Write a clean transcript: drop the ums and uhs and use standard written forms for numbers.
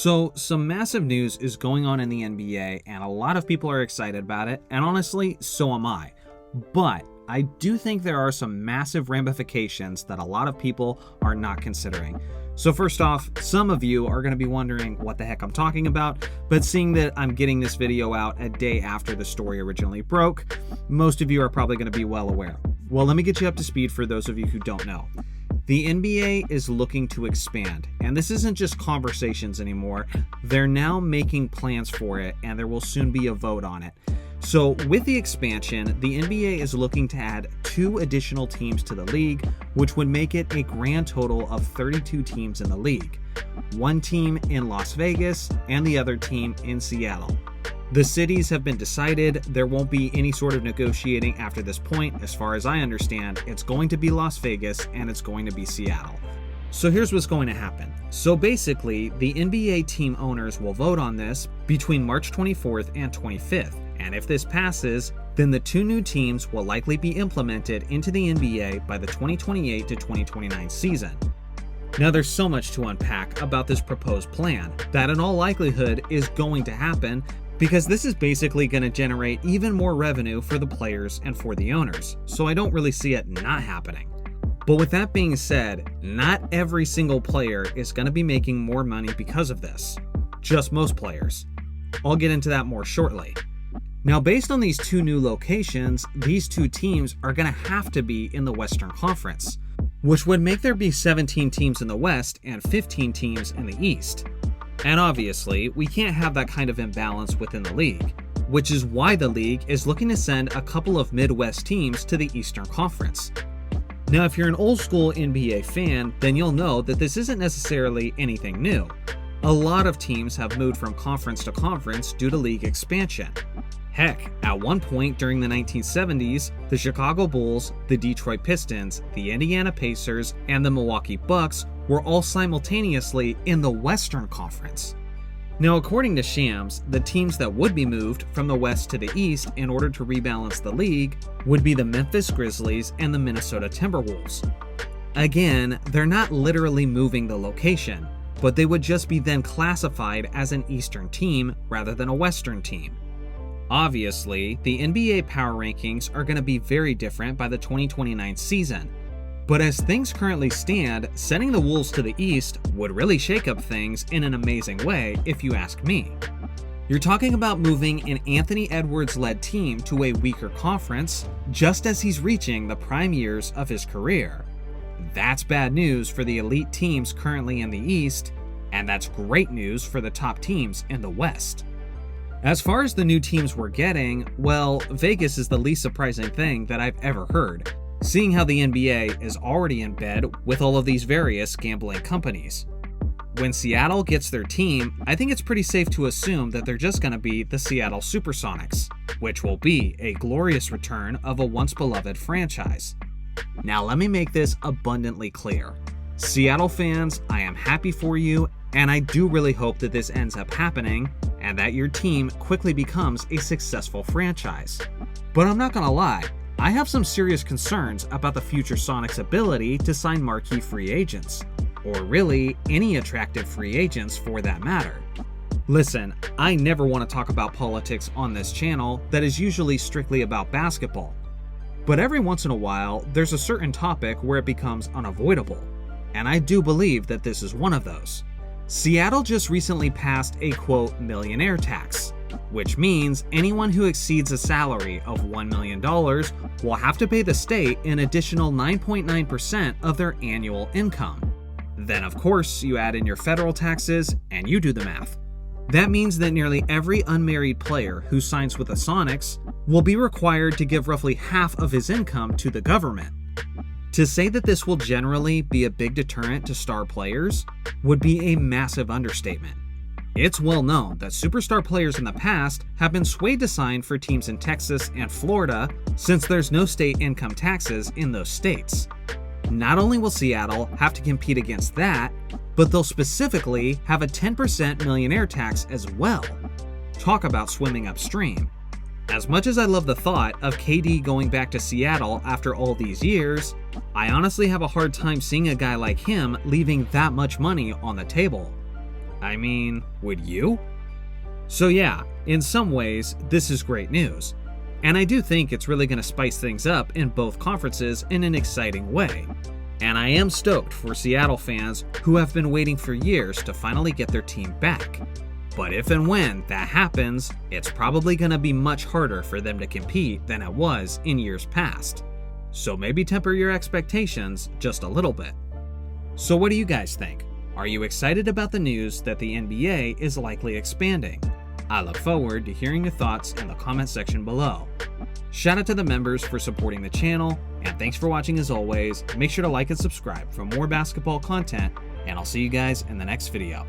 So, some massive news is going on in the NBA, and a lot of people are excited about it, and honestly, so am I. But I do think there are some massive ramifications that a lot of people are not considering. So first off, some of you are going to be wondering what the heck I'm talking about, but seeing that I'm getting this video out a day after the story originally broke, most of you are probably going to be well aware. Well, let me get you up to speed for those of you who don't know. The NBA is looking to expand, and this isn't just conversations anymore. They're now making plans for it, and there will soon be a vote on it. So with the expansion, the NBA is looking to add 2 additional teams to the league, which would make it a grand total of 32 teams in the league. 1 team in Las Vegas and the other team in Seattle. The cities have been decided. There won't be any sort of negotiating after this point. As far as I understand, it's going to be Las Vegas and it's going to be Seattle. So here's what's going to happen. So basically, the NBA team owners will vote on this between March 24th and 25th. And if this passes, then the 2 new teams will likely be implemented into the NBA by the 2028 to 2029 season. Now there's so much to unpack about this proposed plan that in all likelihood is going to happen, because this is basically going to generate even more revenue for the players and for the owners. So I don't really see it not happening. But with that being said, not every single player is going to be making more money because of this. Just most players. I'll get into that more shortly. Now, based on these 2 new locations, these 2 teams are going to have to be in the Western Conference, which would make there be 17 teams in the West and 15 teams in the East. And obviously, we can't have that kind of imbalance within the league, which is why the league is looking to send a couple of Midwest teams to the Eastern Conference. Now, if you're an old school NBA fan, then you'll know that this isn't necessarily anything new. A lot of teams have moved from conference to conference due to league expansion. Heck, at one point during the 1970s, the Chicago Bulls, the Detroit Pistons, the Indiana Pacers, and the Milwaukee Bucks were all simultaneously in the Western Conference. Now, according to Shams, the teams that would be moved from the West to the East in order to rebalance the league would be the Memphis Grizzlies and the Minnesota Timberwolves. Again, they're not literally moving the location, but they would just be then classified as an Eastern team rather than a Western team. Obviously, the NBA power rankings are going to be very different by the 2029 season, but as things currently stand, sending the Wolves to the East would really shake up things in an amazing way, if you ask me. You're talking about moving an Anthony Edwards-led team to a weaker conference just as he's reaching the prime years of his career. That's bad news for the elite teams currently in the East, and that's great news for the top teams in the West. As far as the new teams we're getting, well, Vegas is the least surprising thing that I've ever heard, seeing how the NBA is already in bed with all of these various gambling companies. When Seattle gets their team, I think it's pretty safe to assume that they're just going to be the Seattle Supersonics, which will be a glorious return of a once-beloved franchise. Now let me make this abundantly clear. Seattle fans, I am happy for you, and I do really hope that this ends up happening and that your team quickly becomes a successful franchise. But I'm not gonna lie, I have some serious concerns about the future Sonics' ability to sign marquee free agents, or really any attractive free agents for that matter. Listen, I never want to talk about politics on this channel that is usually strictly about basketball. But every once in a while, there's a certain topic where it becomes unavoidable, and I do believe that this is one of those. Seattle just recently passed a quote millionaire tax, which means anyone who exceeds a salary of $1 million will have to pay the state an additional 9.9% of their annual income. Then of course you add in your federal taxes and you do the math. That means that nearly every unmarried player who signs with the Sonics will be required to give roughly half of his income to the government. To say that this will generally be a big deterrent to star players would be a massive understatement. It's well known that superstar players in the past have been swayed to sign for teams in Texas and Florida since there's no state income taxes in those states. Not only will Seattle have to compete against that, but they'll specifically have a 10% millionaire tax as well. Talk about swimming upstream. As much as I love the thought of KD going back to Seattle after all these years, I honestly have a hard time seeing a guy like him leaving that much money on the table. I mean, would you? So yeah, in some ways, this is great news. And I do think it's really going to spice things up in both conferences in an exciting way. And I am stoked for Seattle fans who have been waiting for years to finally get their team back. But if and when that happens, it's probably going to be much harder for them to compete than it was in years past. So maybe temper your expectations just a little bit. So what do you guys think? Are you excited about the news that the NBA is likely expanding? I look forward to hearing your thoughts in the comment section below. Shout out to the members for supporting the channel, and thanks for watching as always. Make sure to like and subscribe for more basketball content, and I'll see you guys in the next video.